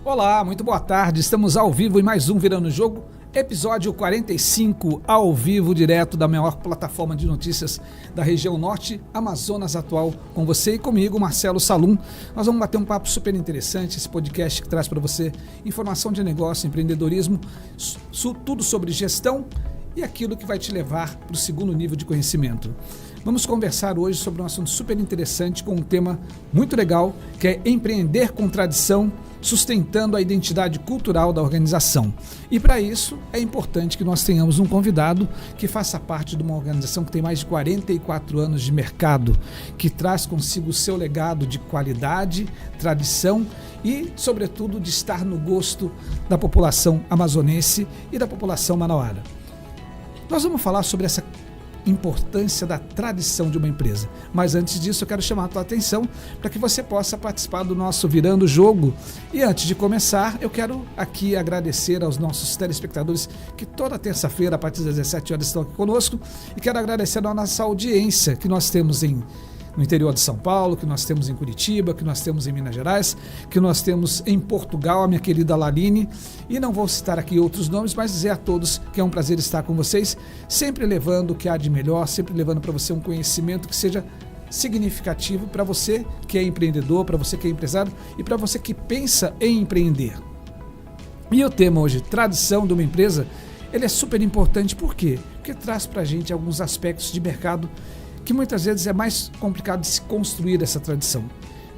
Olá, muito boa tarde. Estamos ao vivo em mais um Virando o Jogo, episódio 45, ao vivo, direto da maior plataforma de notícias da região norte, Amazonas Atual, com você e comigo, Marcelo Salum. Nós vamos bater um papo super interessante, esse podcast que traz para você informação de negócio, empreendedorismo, tudo sobre gestão e aquilo que vai te levar para o segundo nível de conhecimento. Vamos conversar hoje sobre um assunto super interessante com um tema muito legal, que é empreender com tradição, sustentando a identidade cultural da organização. E para isso é importante que nós tenhamos um convidado que faça parte de uma organização que tem mais de 44 anos de mercado, que traz consigo o seu legado de qualidade, tradição e, sobretudo, de estar no gosto da população amazonense e da população manauara. Nós vamos falar sobre essa importância da tradição de uma empresa. Mas antes disso, eu quero chamar a tua atenção para que você possa participar do nosso Virando o Jogo. E antes de começar, eu quero aqui agradecer aos nossos telespectadores que toda terça-feira, a partir das 17 horas, estão aqui conosco. E quero agradecer a nossa audiência que nós temos no interior de São Paulo, que nós temos em Curitiba, que nós temos em Minas Gerais, que nós temos em Portugal, a minha querida Laline, e não vou citar aqui outros nomes, mas dizer a todos que é um prazer estar com vocês, sempre levando o que há de melhor, sempre levando para você um conhecimento que seja significativo para você que é empreendedor, para você que é empresário e para você que pensa em empreender. E o tema hoje, tradição de uma empresa, ele é super importante, por quê? Porque traz para a gente alguns aspectos de mercado que muitas vezes é mais complicado de se construir essa tradição.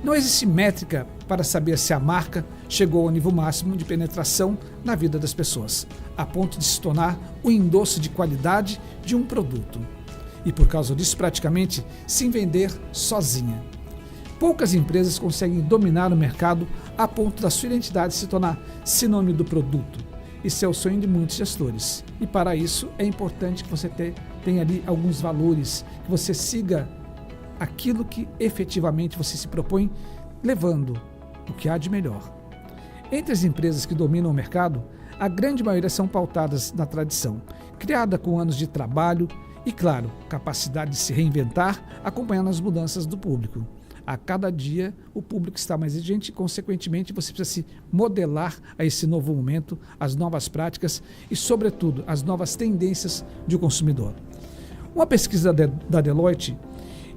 Não existe métrica para saber se a marca chegou ao nível máximo de penetração na vida das pessoas, a ponto de se tornar o endosso de qualidade de um produto. E por causa disso, praticamente, se vender sozinha. Poucas empresas conseguem dominar o mercado a ponto da sua identidade se tornar sinônimo do produto. Isso é o sonho de muitos gestores. E para isso é importante que você tenha ali alguns valores, que você siga aquilo que efetivamente você se propõe, levando o que há de melhor. Entre as empresas que dominam o mercado, a grande maioria são pautadas na tradição, criada com anos de trabalho e, claro, capacidade de se reinventar, acompanhando as mudanças do público. A cada dia o público está mais exigente e, consequentemente, você precisa se modelar a esse novo momento, as novas práticas e, sobretudo, as novas tendências de um consumidor. Uma pesquisa da Deloitte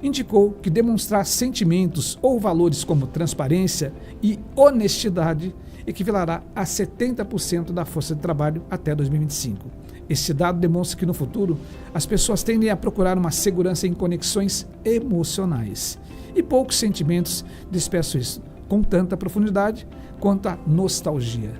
indicou que demonstrar sentimentos ou valores como transparência e honestidade equivalerá a 70% da força de trabalho até 2025. Esse dado demonstra que, no futuro, as pessoas tendem a procurar uma segurança em conexões emocionais. E poucos sentimentos dispersos isso, com tanta profundidade quanto a nostalgia.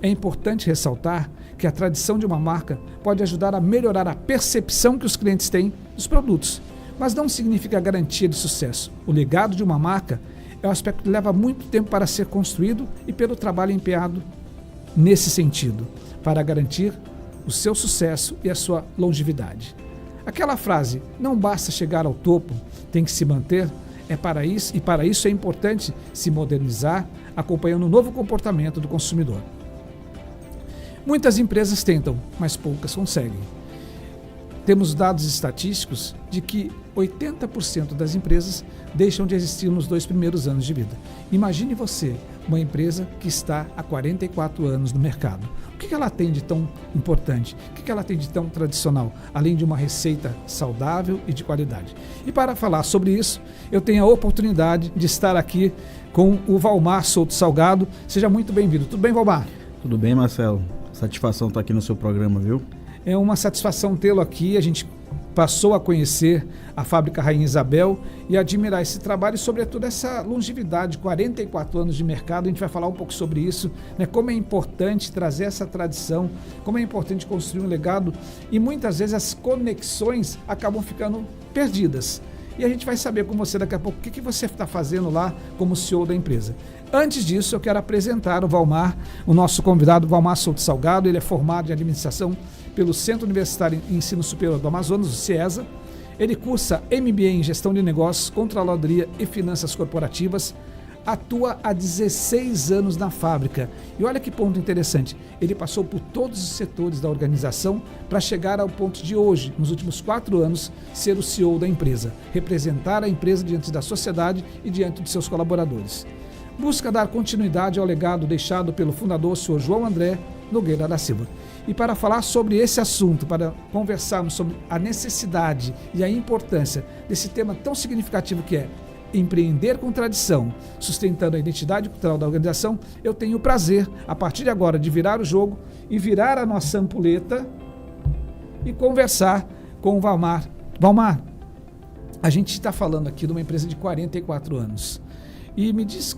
É importante ressaltar que a tradição de uma marca pode ajudar a melhorar a percepção que os clientes têm dos produtos, mas não significa garantia de sucesso. O legado de uma marca é um aspecto que leva muito tempo para ser construído e pelo trabalho empenhado nesse sentido, para garantir o seu sucesso e a sua longevidade. Aquela frase, não basta chegar ao topo, tem que se manter, para isso é importante se modernizar, acompanhando o novo comportamento do consumidor. Muitas empresas tentam, mas poucas conseguem. Temos dados estatísticos de que 80% das empresas deixam de existir nos 2 primeiros anos de vida. Imagine você, uma empresa que está há 44 anos no mercado. O que ela tem de tão importante? O que ela tem de tão tradicional? Além de uma receita saudável e de qualidade. E para falar sobre isso, eu tenho a oportunidade de estar aqui com o Valmar Souto Salgado. Seja muito bem-vindo. Tudo bem, Valmar? Tudo bem, Marcelo. Satisfação estar aqui no seu programa, viu? É uma satisfação tê-lo aqui. A gente passou a conhecer a Fábrica Rainha Isabel e admirar esse trabalho e, sobretudo, essa longevidade, 44 anos de mercado. A gente vai falar um pouco sobre isso, né? Como é importante trazer essa tradição, como é importante construir um legado e muitas vezes as conexões acabam ficando perdidas. E a gente vai saber com você daqui a pouco o que você está fazendo lá como CEO da empresa. Antes disso, eu quero apresentar o Valmar, o nosso convidado, Valmar Souto Salgado. Ele é formado em administração pelo Centro Universitário de Ensino Superior do Amazonas, o CIESA. Ele cursa MBA em Gestão de Negócios, Controladoria e Finanças Corporativas. Atua há 16 anos na fábrica. E olha que ponto interessante, ele passou por todos os setores da organização para chegar ao ponto de hoje, nos últimos 4 anos, ser o CEO da empresa, representar a empresa diante da sociedade e diante de seus colaboradores. busca dar continuidade ao legado deixado pelo fundador, Sr. João André Nogueira da Silva. E para falar sobre esse assunto, para conversarmos sobre a necessidade e a importância desse tema tão significativo que é empreender com tradição, sustentando a identidade cultural da organização, eu tenho o prazer, a partir de agora, de virar o jogo e virar a nossa ampulheta e conversar com o Valmar. Valmar, a gente está falando aqui de uma empresa de 44 anos. E me diz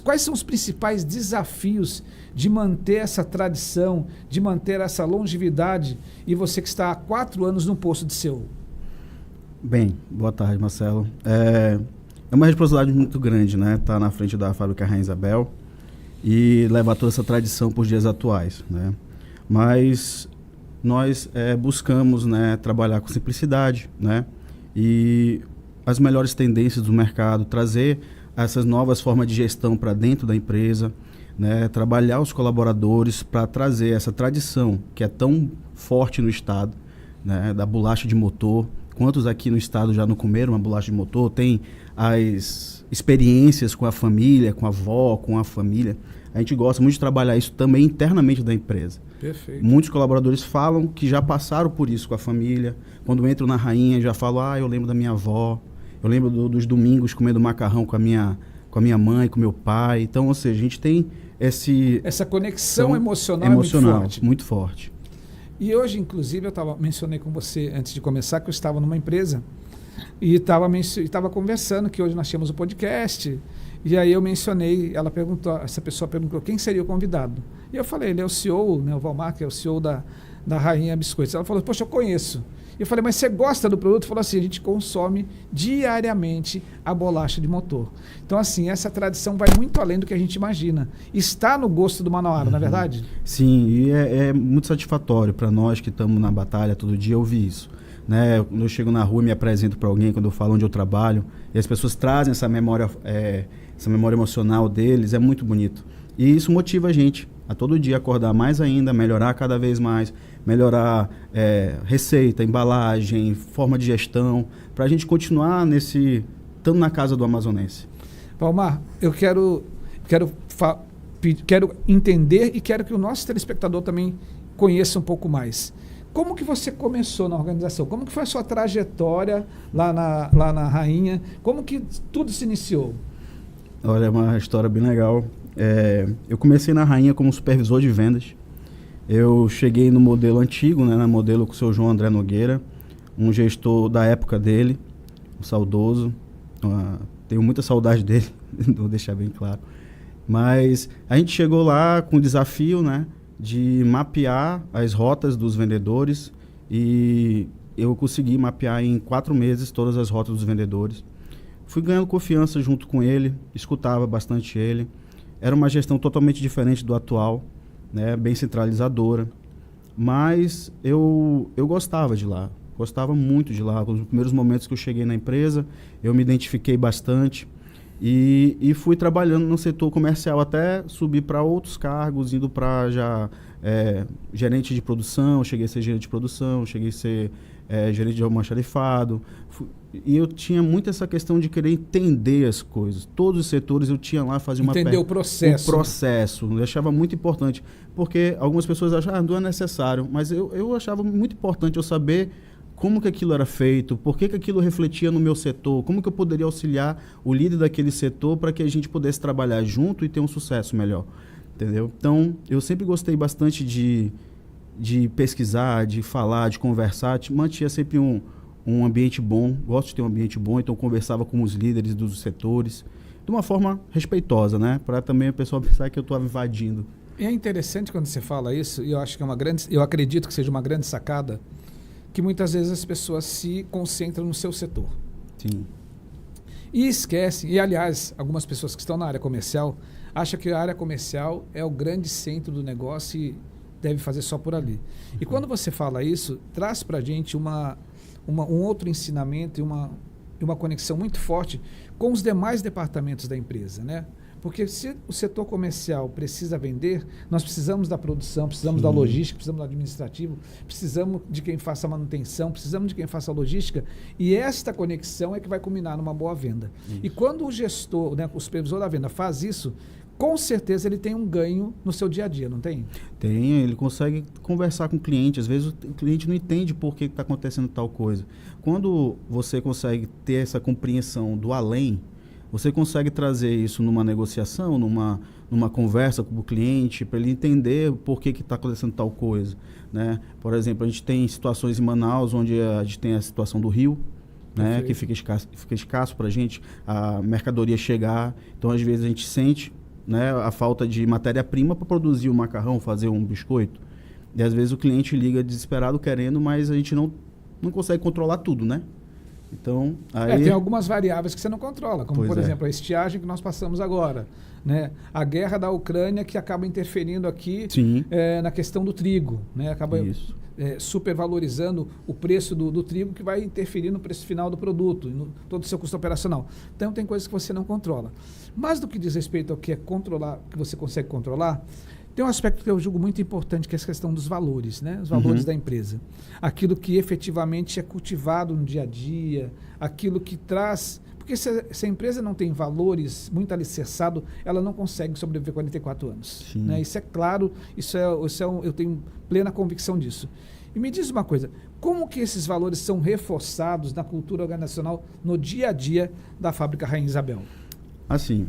quais são os principais desafios de manter essa tradição, de manter essa longevidade, e você que está há 4 anos no posto de CEO? Bem, boa tarde, Marcelo. É uma responsabilidade muito grande, né? Estar na frente da fábrica Rainha Isabel e levar toda essa tradição para os dias atuais, né? Mas nós buscamos, né, trabalhar com simplicidade, né? E as melhores tendências do mercado, trazer essas novas formas de gestão para dentro da empresa, né? Trabalhar os colaboradores para trazer essa tradição que é tão forte no estado, né? Da bolacha de motor. Quantos aqui no estado já não comeram uma bolacha de motor? Tem as experiências com a família, com a avó, com a família. A gente gosta muito de trabalhar isso também internamente da empresa. Perfeito. Muitos colaboradores falam que já passaram por isso com a família. Quando entram na Rainha, já falam, eu lembro da minha avó, eu lembro dos domingos comendo macarrão com a minha mãe, com meu pai. Então, ou seja, a gente tem essa conexão emocional é muito forte. Muito forte. E hoje, inclusive, mencionei com você, antes de começar, que eu estava numa empresa e estava conversando que hoje nós tínhamos o podcast. E aí eu mencionei, essa pessoa perguntou quem seria o convidado. E eu falei, ele é o CEO, né, o Valmar, que é o CEO da Rainha Biscoitos. Ela falou, poxa, eu conheço. E eu falei, mas você gosta do produto? Falou assim, a gente consome diariamente a bolacha de motor. Então, assim, essa tradição vai muito além do que a gente imagina. Está no gosto do Manauara, não é verdade? Sim, e é muito satisfatório para nós que estamos na batalha todo dia ouvir isso. Né? Quando eu chego na rua e me apresento para alguém, quando eu falo onde eu trabalho, e as pessoas trazem essa memória emocional deles, é muito bonito. E isso motiva a gente a todo dia acordar mais ainda, melhorar cada vez mais, melhorar receita, embalagem, forma de gestão, para a gente continuar estando na casa do amazonense. Valmar, eu quero entender e quero que o nosso telespectador também conheça um pouco mais. Como que você começou na organização? Como que foi a sua trajetória lá na Rainha? Como que tudo se iniciou? Olha, é uma história bem legal. Eu comecei na Rainha como supervisor de vendas. Eu cheguei no modelo antigo, né, no modelo com o seu João André Nogueira, um gestor da época dele, um saudoso. Tenho muita saudade dele, vou deixar bem claro. Mas a gente chegou lá com o desafio, né, de mapear as rotas dos vendedores, e eu consegui mapear em 4 meses todas as rotas dos vendedores. Fui ganhando confiança junto com ele, escutava bastante ele. Era uma gestão totalmente diferente do atual, né, bem centralizadora. Mas eu gostava de lá, gostava muito de lá. Nos primeiros momentos que eu cheguei na empresa, eu me identifiquei bastante e fui trabalhando no setor comercial até subir para outros cargos, indo para já gerente de produção. Cheguei a ser gerente de produção, cheguei a ser gerente de almoxarifado. E eu tinha muito essa questão de querer entender as coisas. Todos os setores eu tinha lá, fazia uma... Entender o processo. O processo. Eu achava muito importante. Porque algumas pessoas acham, não é necessário. Mas eu achava muito importante eu saber como que aquilo era feito, por que aquilo refletia no meu setor, como que eu poderia auxiliar o líder daquele setor para que a gente pudesse trabalhar junto e ter um sucesso melhor. Entendeu? Então, eu sempre gostei bastante de pesquisar, de falar, de conversar. Mantinha sempre um ambiente bom, gosto de ter um ambiente bom, então conversava com os líderes dos setores, de uma forma respeitosa, né? Para também o pessoal pensar que eu estou invadindo. E é interessante quando você fala isso, e eu acho que eu acredito que seja uma grande sacada, que muitas vezes as pessoas se concentram no seu setor. Sim. E esquecem, e aliás, algumas pessoas que estão na área comercial, acham que a área comercial é o grande centro do negócio e deve fazer só por ali. E quando você fala isso, traz para a gente um outro ensinamento e uma conexão muito forte com os demais departamentos da empresa, né? Porque se o setor comercial precisa vender, nós precisamos da produção, precisamos da logística, precisamos do administrativo, precisamos de quem faça a manutenção, precisamos de quem faça a logística, e esta conexão é que vai culminar numa boa venda. Isso. E quando o gestor, né, o supervisor da venda faz isso, com certeza ele tem um ganho no seu dia a dia, não tem? Tem, ele consegue conversar com o cliente. Às vezes o cliente não entende por que está acontecendo tal coisa. Quando você consegue ter essa compreensão do além, você consegue trazer isso numa negociação, numa conversa com o cliente, para ele entender por que está acontecendo tal coisa, né? Por exemplo, a gente tem situações em Manaus onde a gente tem a situação do rio, né, que fica escasso para a gente, a mercadoria chegar. Então, às vezes, a gente sente, né, a falta de matéria-prima para produzir um macarrão, fazer um biscoito. E, às vezes, o cliente liga desesperado querendo, mas a gente não consegue controlar tudo, né? Então, aí... tem algumas variáveis que você não controla, como, por exemplo, a estiagem que nós passamos agora, né? A guerra da Ucrânia que acaba interferindo aqui na questão do trigo, né? Acaba supervalorizando o preço do trigo, que vai interferir no preço final do produto, no todo o seu custo operacional. Então, tem coisas que você não controla. Mas do que diz respeito ao que é controlar, que você consegue controlar, tem um aspecto que eu julgo muito importante, que é a questão dos valores, né? Os valores da empresa. Aquilo que efetivamente é cultivado no dia a dia, aquilo que traz... Porque se a empresa não tem valores muito alicerçados, ela não consegue sobreviver 44 anos. Né? Isso é claro, eu tenho plena convicção disso. E me diz uma coisa, como que esses valores são reforçados na cultura organizacional, no dia a dia da Fábrica Rainha Isabel? Assim,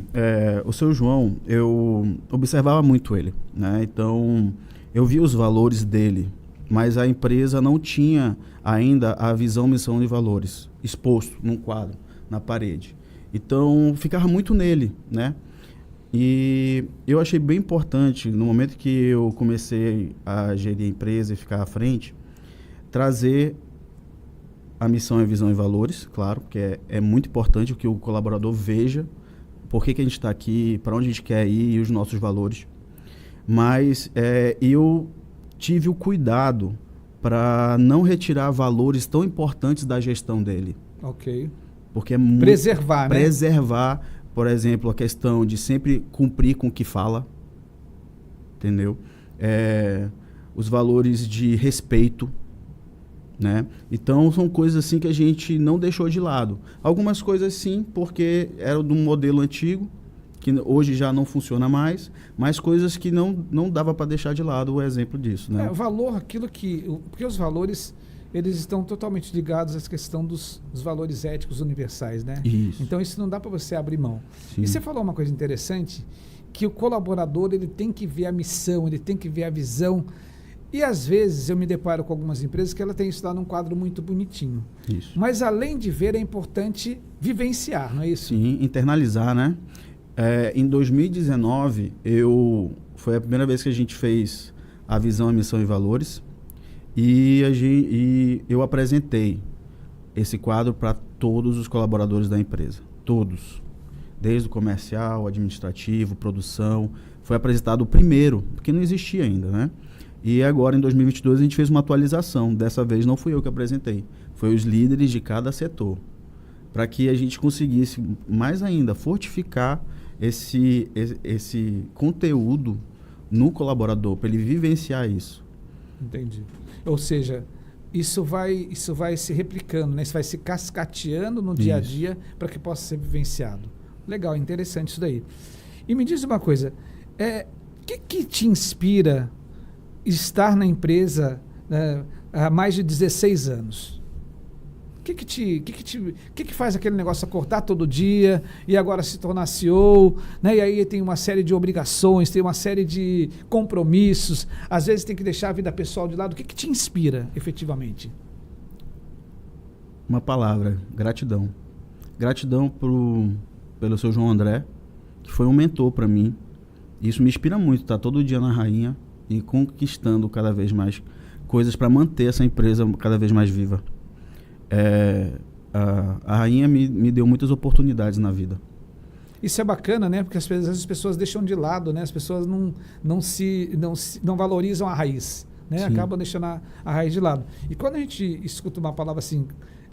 o seu João, eu observava muito ele, né? Então, eu via os valores dele, mas a empresa não tinha ainda a visão, missão e valores exposto num quadro, na parede. Então, ficava muito nele, né? E eu achei bem importante, no momento que eu comecei a gerir a empresa e ficar à frente, trazer a missão, a visão e valores, claro, porque é muito importante que o colaborador veja por que a gente está aqui, para onde a gente quer ir e os nossos valores. Mas eu tive o cuidado para não retirar valores tão importantes da gestão dele. Ok. Porque é preservar, né? Preservar, por exemplo, a questão de sempre cumprir com o que fala, entendeu? Os valores de respeito, né? Então, são coisas assim que a gente não deixou de lado. Algumas coisas sim, porque era de um modelo antigo, que hoje já não funciona mais, mas coisas que não dava para deixar de lado o exemplo disso, né? O valor, porque os valores, eles estão totalmente ligados à questão dos valores éticos universais, né? Isso. Então, isso não dá para você abrir mão. Sim. E você falou uma coisa interessante, que o colaborador, ele tem que ver a missão, ele tem que ver a visão. E, às vezes, eu me deparo com algumas empresas que ela tem isso lá num quadro muito bonitinho. Isso. Mas, além de ver, é importante vivenciar, não é isso? Sim, internalizar, né? Em 2019, foi a primeira vez que a gente fez a visão, a missão e valores. E eu apresentei esse quadro para todos os colaboradores da empresa. Todos. Desde o comercial, administrativo, produção. Foi apresentado o primeiro, porque não existia ainda, né? E agora, em 2022, a gente fez uma atualização. Dessa vez não fui eu que apresentei. Foi os líderes de cada setor. Para que a gente conseguisse, mais ainda, fortificar esse conteúdo no colaborador, para ele vivenciar isso. Entendi. Ou seja, isso vai se replicando, né? Isso vai se cascateando no dia a dia para que possa ser vivenciado. Legal, interessante isso daí. E me diz uma coisa, o que te inspira estar na empresa há mais de 16 anos? O que faz aquele negócio acordar todo dia e agora se tornar CEO, né? E aí tem uma série de obrigações, tem uma série de compromissos, às vezes tem que deixar a vida pessoal de lado. O que te inspira, efetivamente? Uma palavra, gratidão. Gratidão pelo seu João André, que foi um mentor para mim. Isso me inspira muito, estar todo dia na Rainha e conquistando cada vez mais coisas para manter essa empresa cada vez mais viva. A Rainha me deu muitas oportunidades na vida. Isso é bacana, né? Porque às vezes as pessoas deixam de lado, né? As pessoas não valorizam a raiz, né? Acabam deixando a raiz de lado. E quando a gente escuta uma palavra assim,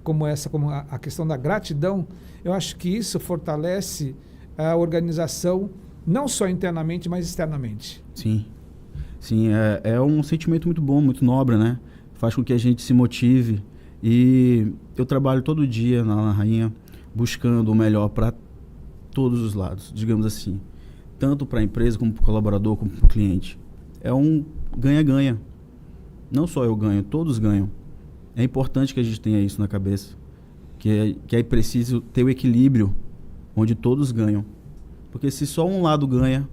como essa, como a questão da gratidão, eu acho que isso fortalece a organização não só internamente, mas externamente. Sim, sim, é um sentimento muito bom, muito nobre, né? Faz com que a gente se motive. E eu trabalho todo dia na Rainha buscando o melhor para todos os lados, digamos assim. Tanto para a empresa, como para o colaborador, como para o cliente. É um ganha-ganha. Não só eu ganho, todos ganham. É importante que a gente tenha isso na cabeça. Que é preciso ter o equilíbrio onde todos ganham. Porque se só um lado ganha,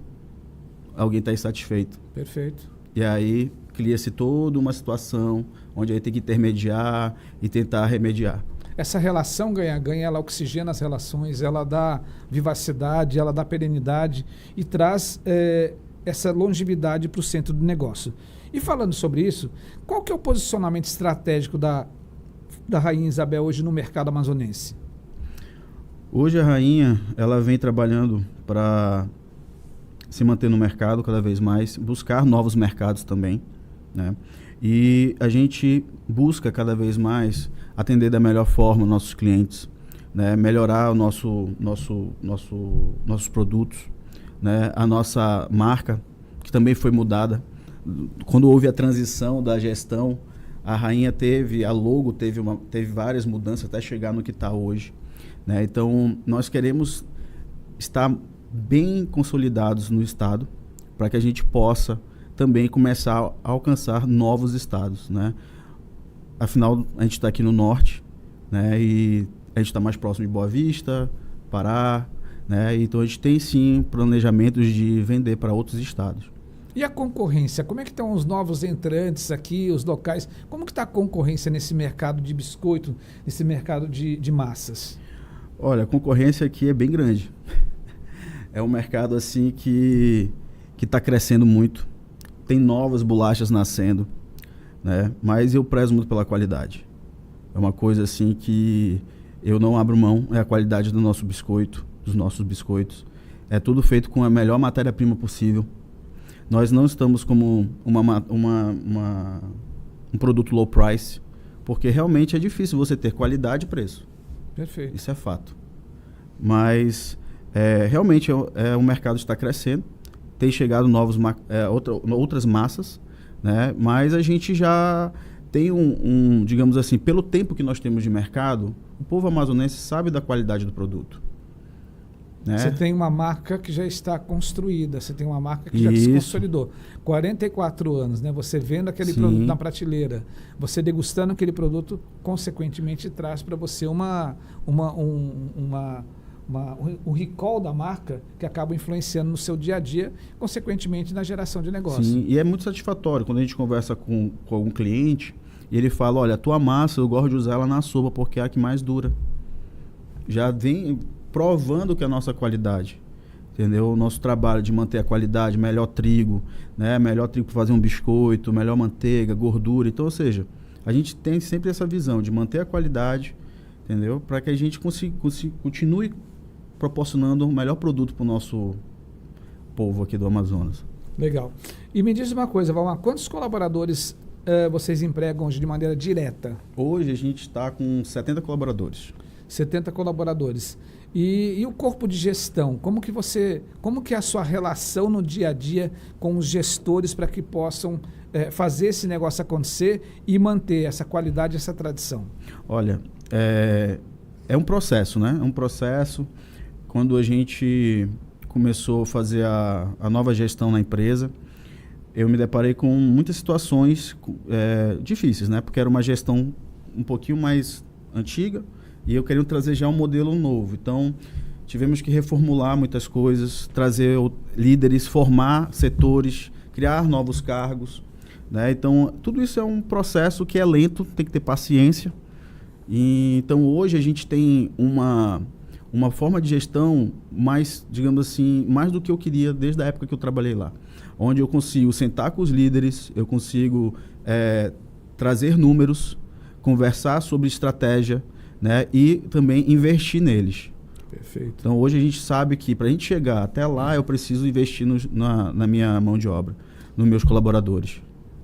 alguém está insatisfeito. Perfeito. E aí cria-se toda uma situação onde aí tem que intermediar e tentar remediar. Essa relação ganha-ganha, ela oxigena as relações, ela dá vivacidade, ela dá perenidade e traz essa longevidade para o centro do negócio. E falando sobre isso, qual que é o posicionamento estratégico da Rainha Isabel hoje no mercado amazonense? Hoje a Rainha, ela vem trabalhando para se manter no mercado cada vez mais, buscar novos mercados também, né? E a gente busca cada vez mais atender da melhor forma nossos clientes, né? Melhorar nossos produtos, né? A nossa marca, que também foi mudada. Quando houve a transição da gestão, a Rainha a logo teve várias mudanças até chegar no que está hoje, né? Então, nós queremos estar bem consolidados no estado para que a gente possa também começar a alcançar novos estados, né? Afinal, a gente está aqui no norte, né? E a gente está mais próximo de Boa Vista, Pará, né? Então a gente tem sim planejamentos de vender para outros estados. E a concorrência? Como é que estão os novos entrantes aqui, os locais? Como que está a concorrência nesse mercado de biscoito, nesse mercado de massas? Olha, a concorrência aqui é bem grande. É um mercado assim que está crescendo muito. Tem novas bolachas nascendo, né? Mas eu prezo muito pela qualidade. É uma coisa assim que eu não abro mão, é a qualidade do nosso biscoito, dos nossos biscoitos. É tudo feito com a melhor matéria-prima possível. Nós não estamos como um produto low price, porque realmente é difícil você ter qualidade e preço. Perfeito. Isso é fato. Mas realmente o mercado está crescendo, tem chegado outras massas, né? Mas a gente já tem digamos assim, pelo tempo que nós temos de mercado, o povo amazonense sabe da qualidade do produto. Né? Você tem uma marca que já está construída, você tem uma marca que já se consolidou. 44 anos, né? Você vendo aquele produto na prateleira, você degustando aquele produto, consequentemente traz para você o recall da marca que acaba influenciando no seu dia a dia, consequentemente na geração de negócio. Sim, e é muito satisfatório quando a gente conversa com algum cliente e ele fala, olha, a tua massa eu gosto de usar ela na sopa porque é a que mais dura. Já vem provando que é a nossa qualidade, entendeu? O nosso trabalho de manter a qualidade, melhor trigo, né? Melhor trigo para fazer um biscoito, melhor manteiga, gordura. Então, ou seja, a gente tem sempre essa visão de manter a qualidade, entendeu? Para que a gente continue proporcionando o melhor produto para o nosso povo aqui do Amazonas. Legal. E me diz uma coisa, Valmar, quantos colaboradores vocês empregam hoje de maneira direta? Hoje a gente está com 70 colaboradores. 70 colaboradores. E o corpo de gestão? Como que é a sua relação no dia a dia com os gestores para que possam fazer esse negócio acontecer e manter essa qualidade, essa tradição? Olha, é um processo, né? É um processo. Quando a gente começou a fazer a nova gestão na empresa, eu me deparei com muitas situações difíceis, né? Porque era uma gestão um pouquinho mais antiga e eu queria trazer já um modelo novo. Então, tivemos que reformular muitas coisas, trazer líderes, formar setores, criar novos cargos, né? Então, tudo isso é um processo que é lento, tem que ter paciência. Então, hoje a gente tem uma forma de gestão mais, digamos assim, mais do que eu queria desde a época que eu trabalhei lá. Onde eu consigo sentar com os líderes, eu consigo trazer números, conversar sobre estratégia, né? E também investir neles. Perfeito. Então, hoje a gente sabe que para a gente chegar até lá, eu preciso investir na minha mão de obra, nos meus colaboradores.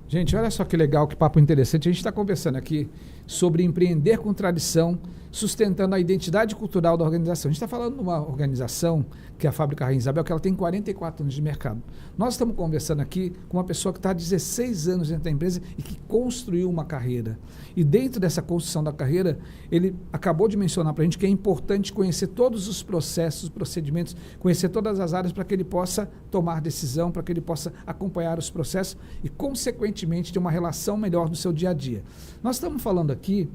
Gente, olha só que legal, que papo interessante. A gente está conversando aqui sobre empreender com tradição, sustentando a identidade cultural da organização. A gente está falando de uma organização, que é a Fábrica Rainha Isabel, que ela tem 44 anos de mercado. Nós estamos conversando aqui com uma pessoa que está há 16 anos dentro da empresa e que construiu uma carreira. E dentro dessa construção da carreira, ele acabou de mencionar para a gente que é importante conhecer todos os processos, procedimentos, conhecer todas as áreas para que ele possa tomar decisão, para que ele possa acompanhar os processos e, consequentemente, ter uma relação melhor no seu dia a dia. Nós estamos falando aqui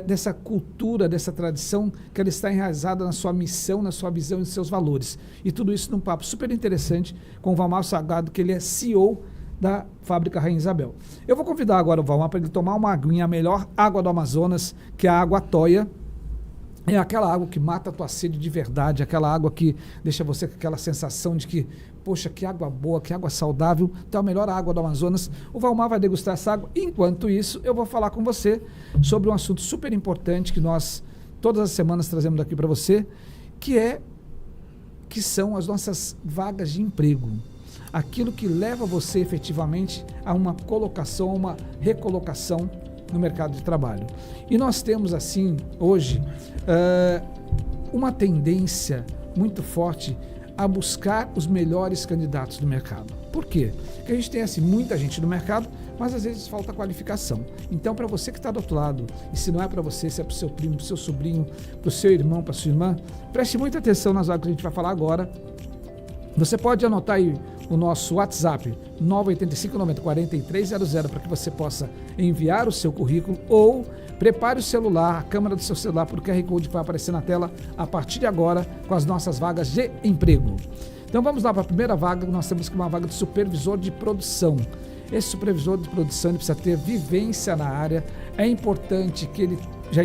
dessa cultura, dessa tradição que ela está enraizada na sua missão, na sua visão e nos seus valores. E tudo isso num papo super interessante com o Valmar Salgado, que ele é CEO da Fábrica Rainha Isabel. Eu vou convidar agora o Valmar para ele tomar uma aguinha, a melhor água do Amazonas, que é a água Toia. É aquela água que mata a tua sede de verdade, aquela água que deixa você com aquela sensação de que, poxa, que água boa, que água saudável, então a melhor água do Amazonas. O Valmar vai degustar essa água. Enquanto isso, eu vou falar com você sobre um assunto super importante que nós, todas as semanas, trazemos aqui para você, que são as nossas vagas de emprego. Aquilo que leva você efetivamente a uma colocação, a uma recolocação no mercado de trabalho. E nós temos, assim, hoje, uma tendência muito forte a buscar os melhores candidatos do mercado. Por quê? Porque a gente tem, assim, muita gente no mercado, mas às vezes falta qualificação. Então, para você que está do outro lado, e se não é para você, se é para o seu primo, para o seu sobrinho, para o seu irmão, para a sua irmã, preste muita atenção nas vagas que a gente vai falar agora. Você pode anotar aí o nosso WhatsApp 985 90 4300 para que você possa enviar o seu currículo ou prepare o celular, a câmera do seu celular para o QR Code que vai aparecer na tela a partir de agora com as nossas vagas de emprego. Então vamos lá para a primeira vaga, nós temos uma vaga de supervisor de produção. Esse supervisor de produção ele precisa ter vivência na área, é importante que ele já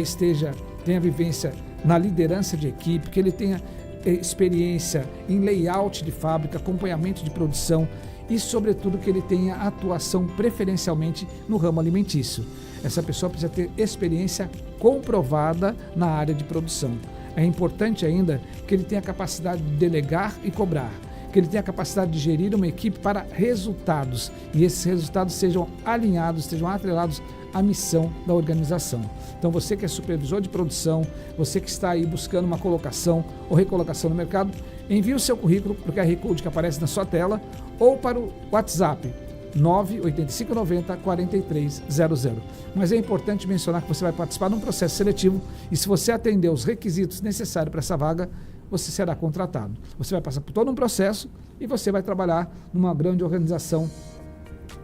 tenha vivência na liderança de equipe, que ele tenha experiência em layout de fábrica, acompanhamento de produção e, sobretudo, que ele tenha atuação preferencialmente no ramo alimentício. Essa pessoa precisa ter experiência comprovada na área de produção. É importante ainda que ele tenha a capacidade de delegar e cobrar, que ele tenha a capacidade de gerir uma equipe para resultados e esses resultados sejam alinhados, estejam atrelados à missão da organização. Então você que é supervisor de produção, você que está aí buscando uma colocação ou recolocação no mercado, envie o seu currículo para o QR Code que aparece na sua tela ou para o WhatsApp 985 90 4300. Mas é importante mencionar que você vai participar de um processo seletivo e se você atender os requisitos necessários para essa vaga, você será contratado. Você vai passar por todo um processo e você vai trabalhar numa grande organização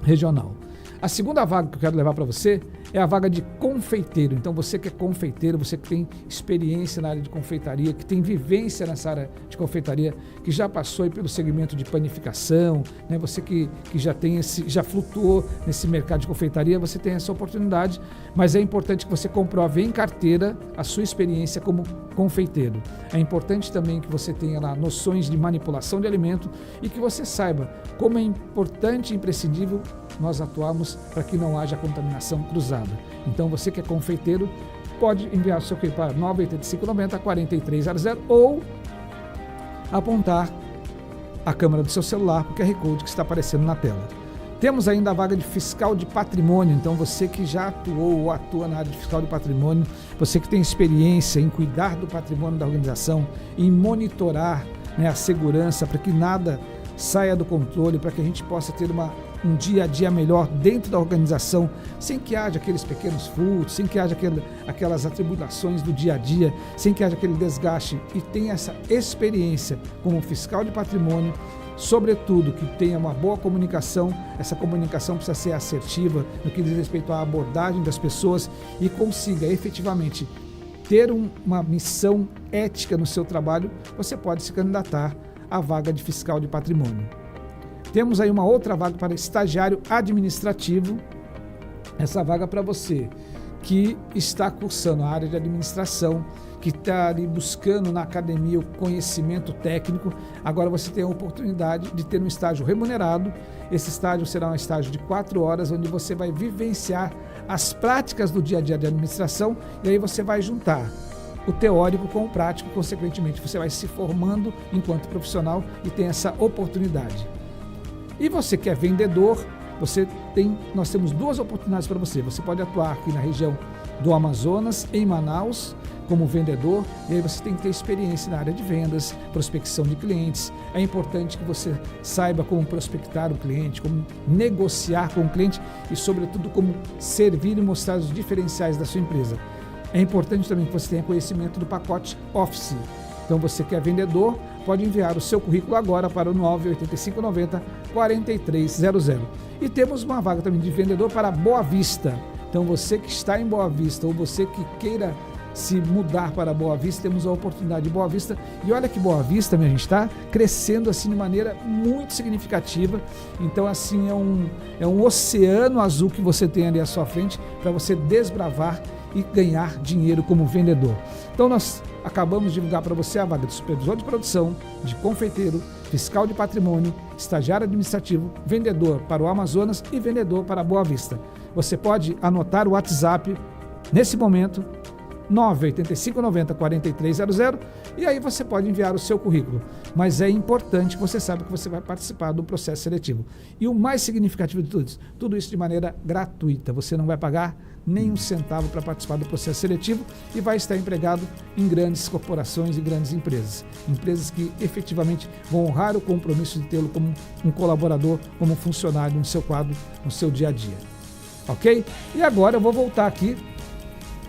regional. A segunda vaga que eu quero levar para você é a vaga de confeiteiro. Então você que é confeiteiro, você que tem experiência na área de confeitaria, que tem vivência nessa área de confeitaria, que já passou aí pelo segmento de panificação, né? Você que já tem já flutuou nesse mercado de confeitaria, você tem essa oportunidade, mas é importante que você comprove em carteira a sua experiência como confeiteiro. É importante também que você tenha lá noções de manipulação de alimento e que você saiba como é importante e imprescindível nós atuarmos para que não haja contaminação cruzada. Então você que é confeiteiro pode enviar o seu currículo para 985 90 4300 ou apontar a câmera do seu celular para o QR Code que está aparecendo na tela. Temos ainda a vaga de fiscal de patrimônio, então você que já atuou ou atua na área de fiscal de patrimônio, você que tem experiência em cuidar do patrimônio da organização, em monitorar, né, a segurança para que nada saia do controle, para que a gente possa ter um dia a dia melhor dentro da organização, sem que haja aqueles pequenos furtos, sem que haja aquelas atribulações do dia a dia, sem que haja aquele desgaste e tenha essa experiência como fiscal de patrimônio, sobretudo que tenha uma boa comunicação. Essa comunicação precisa ser assertiva no que diz respeito à abordagem das pessoas e consiga efetivamente ter uma missão ética no seu trabalho. Você pode se candidatar à vaga de fiscal de patrimônio. Temos aí uma outra vaga para estagiário administrativo. Essa vaga para você que está cursando a área de administração, que está ali buscando na academia o conhecimento técnico. Agora você tem a oportunidade de ter um estágio remunerado. Esse estágio será um estágio de 4 horas, onde você vai vivenciar as práticas do dia a dia de administração e aí você vai juntar o teórico com o prático, consequentemente você vai se formando enquanto profissional e tem essa oportunidade. E você que é vendedor, nós temos duas oportunidades para você. Você pode atuar aqui na região do Amazonas, em Manaus, como vendedor, e aí você tem que ter experiência na área de vendas, prospecção de clientes. É importante que você saiba como prospectar o cliente, como negociar com o cliente e, sobretudo, como servir e mostrar os diferenciais da sua empresa. É importante também que você tenha conhecimento do pacote Office. Então, você que é vendedor, pode enviar o seu currículo agora para o 98590-4300. E temos uma vaga também de vendedor para Boa Vista. Então, você que está em Boa Vista ou você que queira se mudar para Boa Vista, temos a oportunidade de Boa Vista. E olha que Boa Vista, minha gente, está crescendo assim de maneira muito significativa. Então, assim, é um oceano azul que você tem ali à sua frente para você desbravar e ganhar dinheiro como vendedor. Então, nós acabamos de divulgar para você a vaga de supervisor de produção, de confeiteiro, fiscal de patrimônio, estagiário administrativo, vendedor para o Amazonas e vendedor para Boa Vista. Você pode anotar o WhatsApp nesse momento, 98590-4300, e aí você pode enviar o seu currículo. Mas é importante que você saiba que você vai participar do processo seletivo. E o mais significativo de tudo isso de maneira gratuita. Você não vai pagar nem um centavo para participar do processo seletivo e vai estar empregado em grandes corporações e grandes empresas. Empresas que efetivamente vão honrar o compromisso de tê-lo como um colaborador, como funcionário no seu quadro, no seu dia a dia. Ok? E agora eu vou voltar aqui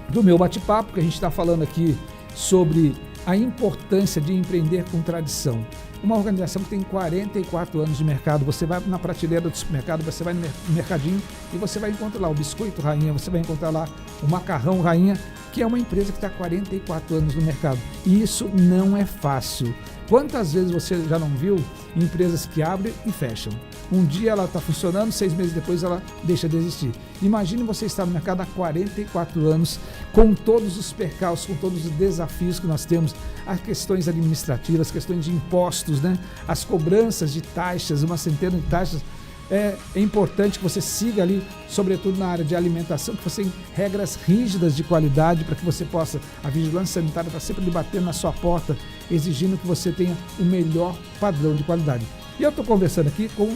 do meu bate-papo, que a gente está falando aqui sobre a importância de empreender com tradição. Uma organização que tem 44 anos de mercado, você vai na prateleira do supermercado, você vai no mercadinho e você vai encontrar lá o Biscoito Rainha, você vai encontrar lá o Macarrão Rainha, que é uma empresa que está há 44 anos no mercado. E isso não é fácil. Quantas vezes você já não viu empresas que abrem e fecham? Um dia ela está funcionando, 6 meses depois ela deixa de existir. Imagine você estar no mercado há 44 anos, com todos os percalços, com todos os desafios que nós temos, as questões administrativas, as questões de impostos, né? As cobranças de taxas, uma centena de taxas. É importante que você siga ali, sobretudo na área de alimentação, que você tenha regras rígidas de qualidade para que você possa, a vigilância sanitária está sempre batendo na sua porta, exigindo que você tenha o melhor padrão de qualidade. E eu estou conversando aqui com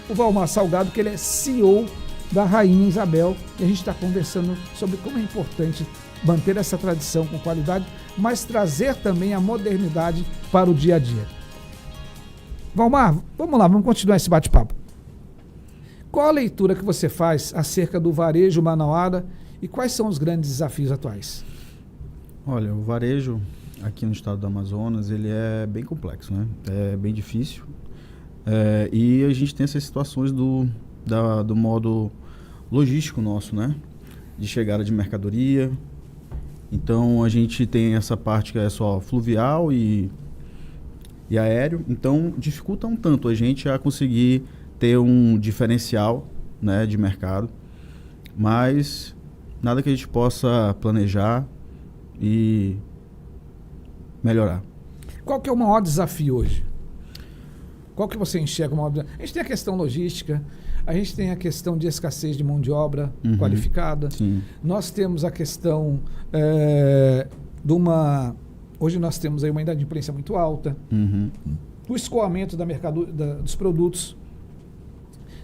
o Valmar Salgado, que ele é CEO da Rainha Isabel, e a gente está conversando sobre como é importante manter essa tradição com qualidade, mas trazer também a modernidade para o dia a dia. Valmar, vamos lá, vamos continuar esse bate-papo. Qual a leitura que você faz acerca do varejo manauara e quais são os grandes desafios atuais? Olha, o varejo aqui no estado do Amazonas, ele é bem complexo, né? É bem difícil. E a gente tem essas situações do modo logístico nosso, né? De chegada de mercadoria. Então, a gente tem essa parte que é só fluvial e aéreo. Então, dificulta um tanto a gente a conseguir ter um diferencial, né, de mercado, mas nada que a gente possa planejar e melhorar. Qual que é o maior desafio hoje? Qual que você enxerga o maior desafio? A gente tem a questão logística, a gente tem a questão de escassez de mão de obra qualificada, Sim. Nós temos a questão hoje nós temos aí uma inadimplência muito alta, o escoamento dos produtos.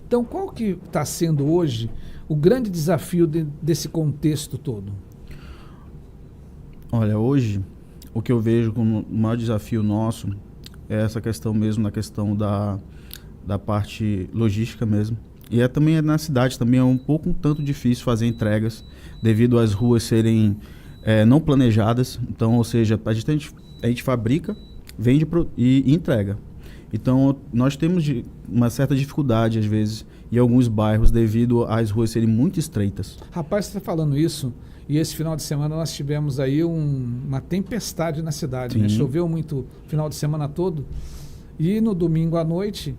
Então, qual que está sendo hoje o grande desafio desse contexto todo? Olha, hoje, o que eu vejo como o maior desafio nosso é essa questão mesmo, na questão da parte logística mesmo. E também na cidade também é um tanto difícil fazer entregas, devido às ruas serem não planejadas. Então, ou seja, a gente fabrica, vende e entrega. Então, nós temos uma certa dificuldade, às vezes, em alguns bairros, devido às ruas serem muito estreitas. Rapaz, você está falando isso, e esse final de semana nós tivemos aí uma tempestade na cidade, né? Choveu muito o final de semana todo, e no domingo à noite,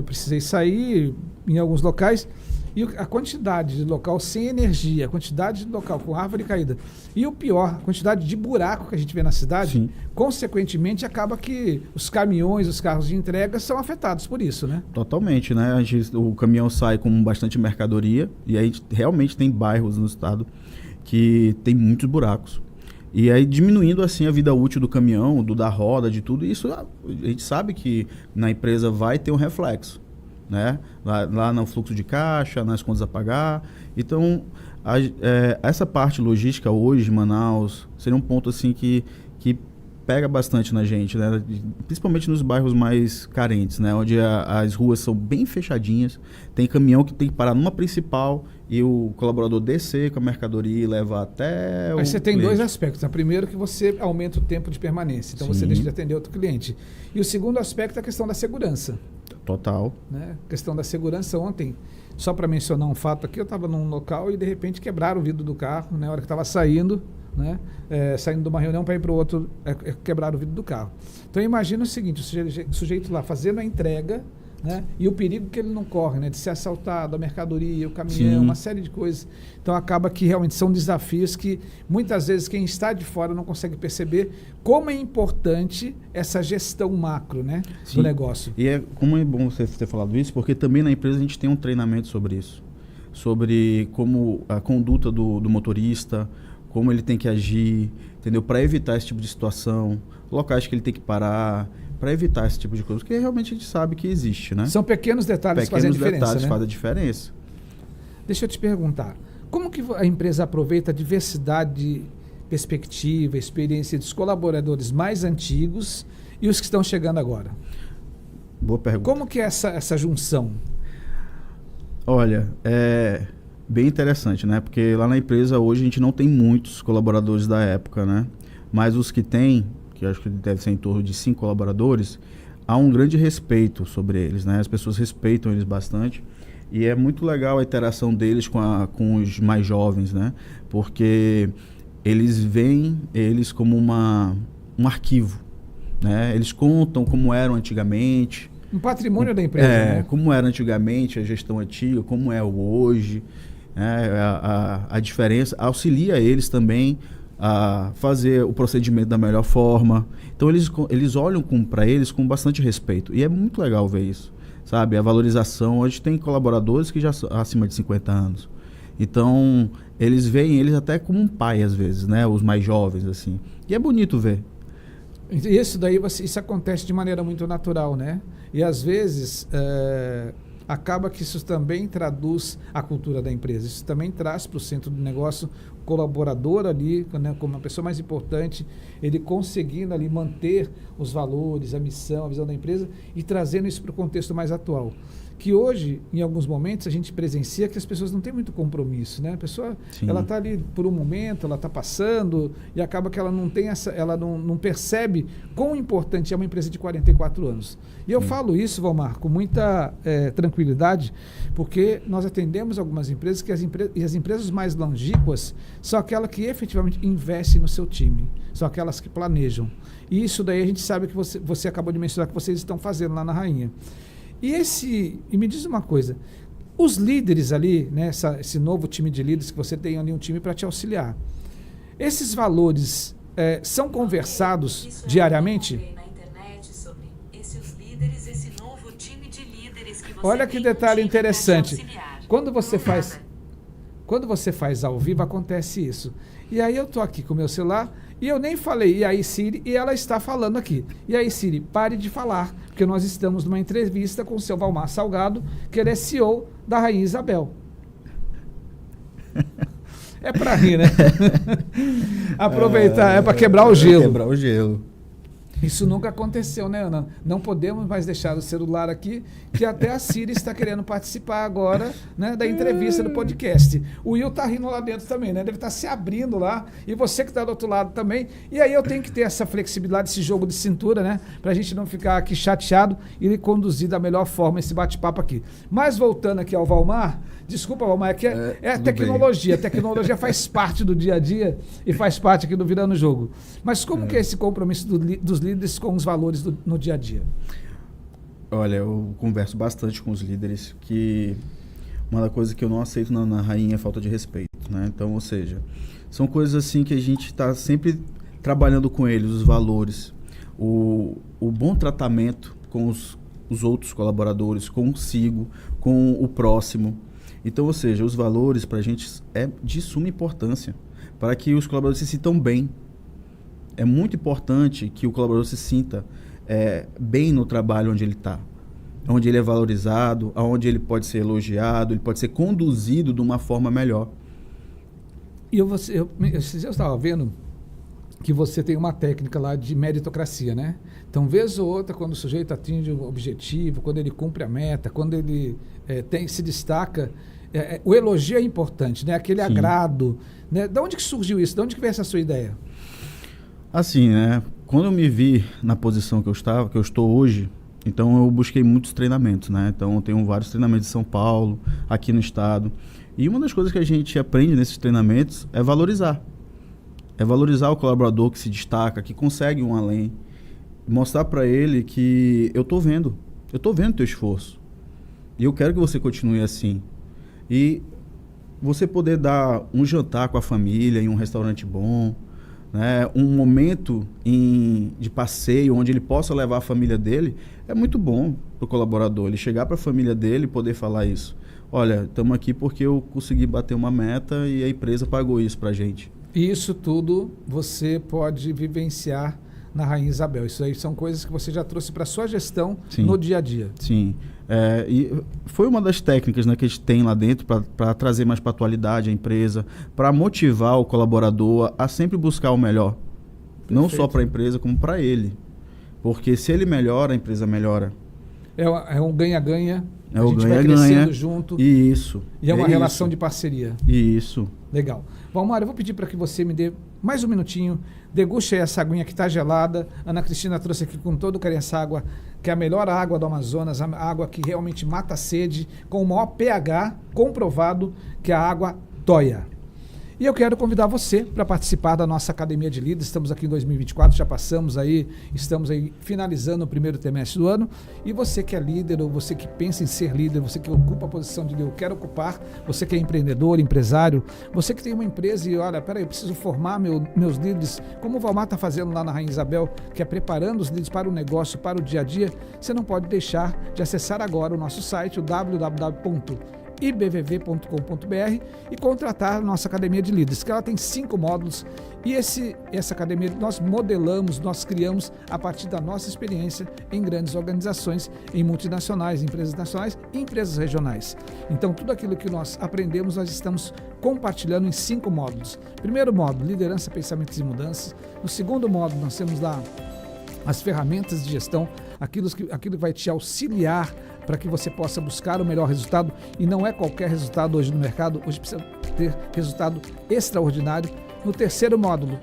precisei sair em alguns locais, e a quantidade de local sem energia, a quantidade de local com árvore caída, e o pior, a quantidade de buraco que a gente vê na cidade, consequentemente acaba que os caminhões, os carros de entrega são afetados por isso, né? Totalmente, né? O caminhão sai com bastante mercadoria e aí realmente tem bairros no estado que tem muitos buracos. E aí diminuindo assim a vida útil do caminhão, da roda, de tudo, isso a gente sabe que na empresa vai ter um reflexo. né? Lá no fluxo de caixa, nas contas a pagar. Então, essa parte logística hoje em Manaus seria um ponto assim que pega bastante na gente, né? Principalmente nos bairros mais carentes, né? Onde as ruas são bem fechadinhas, tem caminhão que tem que parar numa principal e o colaborador descer com a mercadoria e levar até o Aí você tem cliente. dois aspectos. O primeiro que você aumenta o tempo de permanência, então você Sim. deixa de atender outro cliente. E o segundo aspecto é a questão da segurança. Total. Né? A questão da segurança ontem, só para mencionar um fato aqui, eu estava num local e de repente quebraram o vidro do carro, na hora que estava saindo, né? Saindo de uma reunião para ir para o outro, quebraram o vidro do carro. Então imagina o seguinte, o sujeito lá fazendo a entrega, né? E o perigo que ele não corre, né? De ser assaltado, a mercadoria, o caminhão, Sim. uma série de coisas. Então acaba que realmente são desafios que muitas vezes quem está de fora não consegue perceber como é importante essa gestão macro, né? Sim. Do negócio. E como é bom você ter falado isso, porque também na empresa a gente tem um treinamento sobre isso. Sobre como a conduta do motorista, como ele tem que agir, entendeu? Para evitar esse tipo de situação, locais que ele tem que parar, para evitar esse tipo de coisa, porque realmente a gente sabe que existe, né? São pequenos detalhes que fazem a diferença, detalhes né? fazem a diferença. Deixa eu te perguntar, como que a empresa aproveita a diversidade de perspectiva, experiência dos colaboradores mais antigos e os que estão chegando agora? Boa pergunta. Como que é essa junção? Olha, é bem interessante, né? Porque lá na empresa hoje a gente não tem muitos colaboradores da época, né? Mas os que tem, que eu acho que deve ser em torno de 5 colaboradores, há um grande respeito sobre eles, né? As pessoas respeitam eles bastante. E é muito legal a interação deles com os mais jovens, né? Porque eles veem eles como um arquivo, né? Eles contam como eram antigamente. Um patrimônio da empresa, né? Como era antigamente a gestão antiga, como é hoje, né? A diferença auxilia eles também a fazer o procedimento da melhor forma. Então eles olham para eles com bastante respeito e é muito legal ver isso, sabe? A valorização. Hoje tem colaboradores que já são acima de 50 anos. Então eles veem eles até como um pai às vezes, né? Os mais jovens assim. E é bonito ver. Isso daí, isso acontece de maneira muito natural, né? E às vezes acaba que isso também traduz a cultura da empresa. Isso também traz para o centro do negócio o colaborador ali, né, como a pessoa mais importante, ele conseguindo ali manter os valores, a missão, a visão da empresa e trazendo isso para o contexto mais atual. Que hoje, em alguns momentos, a gente presencia que as pessoas não têm muito compromisso, né? A pessoa, Sim. ela está ali por um momento, ela está passando e acaba que ela não tem ela não percebe quão importante é uma empresa de 44 anos. E eu falo isso, Valmar, com muita tranquilidade, porque nós atendemos algumas empresas que as empresas mais longínquas são aquelas que efetivamente investem no seu time, são aquelas que planejam. E isso daí a gente sabe que você acabou de mencionar que vocês estão fazendo lá na Rainha. E me diz uma coisa, os líderes ali, né, esse novo time de líderes que você tem ali, um time para te auxiliar, esses valores são conversados diariamente? Na internet sobre esses líderes, esse novo time de líderes que você Olha que tem detalhe um time pra te interessante. auxiliar. Quando você Não faz, nada. quando você faz ao vivo, acontece isso. E aí eu tô aqui com o meu celular e eu nem falei, e aí Siri, e ela está falando aqui. E aí Siri, pare de falar, porque nós estamos numa entrevista com o seu Valmar Salgado, que ele é CEO da Rainha Isabel. É para rir, né? Aproveitar, é para quebrar o gelo. Quebrar o gelo. Isso nunca aconteceu, né, Ana? Não podemos mais deixar o celular aqui, que até a Siri está querendo participar agora, né, da entrevista do podcast. O Will tá rindo lá dentro também, né? Deve estar se abrindo lá. E você que está do outro lado também. E aí eu tenho que ter essa flexibilidade, esse jogo de cintura, né? Pra gente não ficar aqui chateado e conduzir da melhor forma esse bate-papo aqui. Mas voltando aqui ao Valmar, desculpa, Valmar, é a tecnologia. A tecnologia faz parte do dia a dia e faz parte aqui do Virando o Jogo. Mas como que é esse compromisso dos líderes com os valores no dia a dia? Olha, eu converso bastante com os líderes, que uma das coisas que eu não aceito na Rainha é falta de respeito, né? Então, ou seja, são coisas assim que a gente está sempre trabalhando com eles, os valores, o bom tratamento com os outros colaboradores, consigo, com o próximo. Então, ou seja, os valores para a gente é de suma importância para que os colaboradores se sintam bem. É muito importante que o colaborador se sinta bem no trabalho onde ele está, onde ele é valorizado, onde ele pode ser elogiado, ele pode ser conduzido de uma forma melhor. E eu estava vendo que você tem uma técnica lá de meritocracia, né? Então, vez ou outra, quando o sujeito atinge o objetivo, quando ele cumpre a meta, quando ele se destaca, o elogio é importante, né? Aquele Sim. agrado, né? De onde que surgiu isso? De onde que veio essa sua ideia? Assim, né? Quando eu me vi na posição que eu estou hoje, então eu busquei muitos treinamentos, né? Então eu tenho vários treinamentos em São Paulo, aqui no estado. E uma das coisas que a gente aprende nesses treinamentos é valorizar. É valorizar o colaborador que se destaca, que consegue um além. Mostrar para ele que eu estou vendo o teu esforço. E eu quero que você continue assim. E você poder dar um jantar com a família em um restaurante bom, né? Um momento de passeio onde ele possa levar a família dele, é muito bom para o colaborador. Ele chegar para a família dele e poder falar isso. Olha, estamos aqui porque eu consegui bater uma meta e a empresa pagou isso para a gente. Isso tudo você pode vivenciar na Rainha Isabel. Isso aí são coisas que você já trouxe para a sua gestão. Sim. No dia a dia. Sim. E foi uma das técnicas, né, que a gente tem lá dentro para trazer mais para a atualidade a empresa, para motivar o colaborador a sempre buscar o melhor. Perfeito. Não só para a empresa, como para ele. Porque se ele melhora, a empresa melhora. É um ganha-ganha. A gente vai crescendo junto. Isso. E é uma relação de parceria. Isso. Legal. Valmar, eu vou pedir para que você me dê mais um minutinho, deguste essa aguinha que está gelada. Ana Cristina trouxe aqui com todo carinho essa água, que é a melhor água do Amazonas, a água que realmente mata a sede, com o maior pH comprovado, que é a água Toia. E eu quero convidar você para participar da nossa Academia de Líderes. Estamos aqui em 2024, já passamos aí, estamos aí finalizando o primeiro trimestre do ano. E você que é líder, ou você que pensa em ser líder, você que ocupa a posição de eu quero ocupar, você que é empreendedor, empresário, você que tem uma empresa e olha, peraí, eu preciso formar meus líderes, como o Valmar está fazendo lá na Rainha Isabel, que é preparando os líderes para o negócio, para o dia a dia, você não pode deixar de acessar agora o nosso site, o www.ibvv.com.br e contratar a nossa Academia de Líderes, que ela tem 5 módulos e essa academia nós modelamos, nós criamos a partir da nossa experiência em grandes organizações, em multinacionais, empresas nacionais e empresas regionais. Então tudo aquilo que nós aprendemos nós estamos compartilhando em 5 módulos. Primeiro módulo, liderança, pensamentos e mudanças. No segundo módulo nós temos lá as ferramentas de gestão, aquilo que vai te auxiliar para que você possa buscar o melhor resultado, e não é qualquer resultado hoje no mercado, hoje precisa ter resultado extraordinário. No terceiro módulo,